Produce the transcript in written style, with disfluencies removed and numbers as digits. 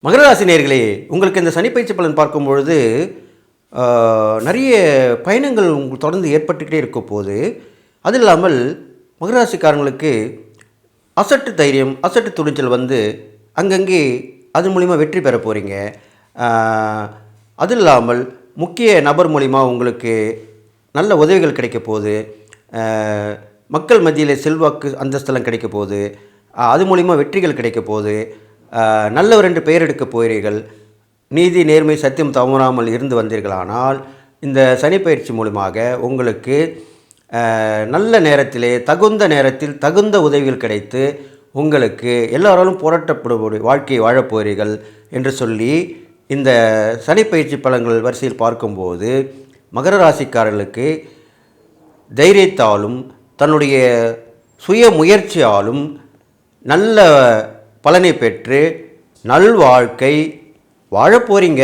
மகர ராசி நேயர்களே, உங்களுக்கு இந்த சனிப்பெயர்ச்சி பலன் பார்க்கும்பொழுது நிறைய பயணங்கள் உங்களுக்கு தொடர்ந்து ஏற்பட்டுக்கிட்டே இருக்க போது, அது இல்லாமல் மகர ராசிக்காரங்களுக்கு அசட்டு தைரியம், அசட்டு துணிச்சல் வந்து அங்கங்கே அது மூலிமா வெற்றி பெற போகிறீங்க. அது இல்லாமல் முக்கிய நபர் மூலிமா உங்களுக்கு நல்ல உதவிகள் கிடைக்க போகுது. மக்கள் மத்தியில் செல்வாக்கு அந்தஸ்தெல்லாம் கிடைக்க போகுது. அது மூலிமா வெற்றிகள் கிடைக்க போகுது. நல்லவர் என்று பெயர் எடுக்க போகிறீர்கள். நீதி நேர்மை சத்தியம் தவறாமல் இருந்து வந்தீர்களானால் இந்த சனிப்பெயர்ச்சி மூலமாக உங்களுக்கு நல்ல நேரத்திலே தகுந்த நேரத்தில் தகுந்த உதவிகள் கிடைத்து உங்களுக்கு எல்லாராலும் போராட்டப்படக்கூடிய வாழ்க்கையை வாழப்போகிறீர்கள் என்று சொல்லி இந்த சனிப்பெயர்ச்சி பலன்கள் வரிசையில் பார்க்கும்போது மகர ராசிக்காரர்களுக்கு தைரியத்தாலும் தன்னுடைய சுய முயற்சியாலும் நல்ல பலனை பெற்று நல்வாழ்க்கை வாழப் போகிறீங்க.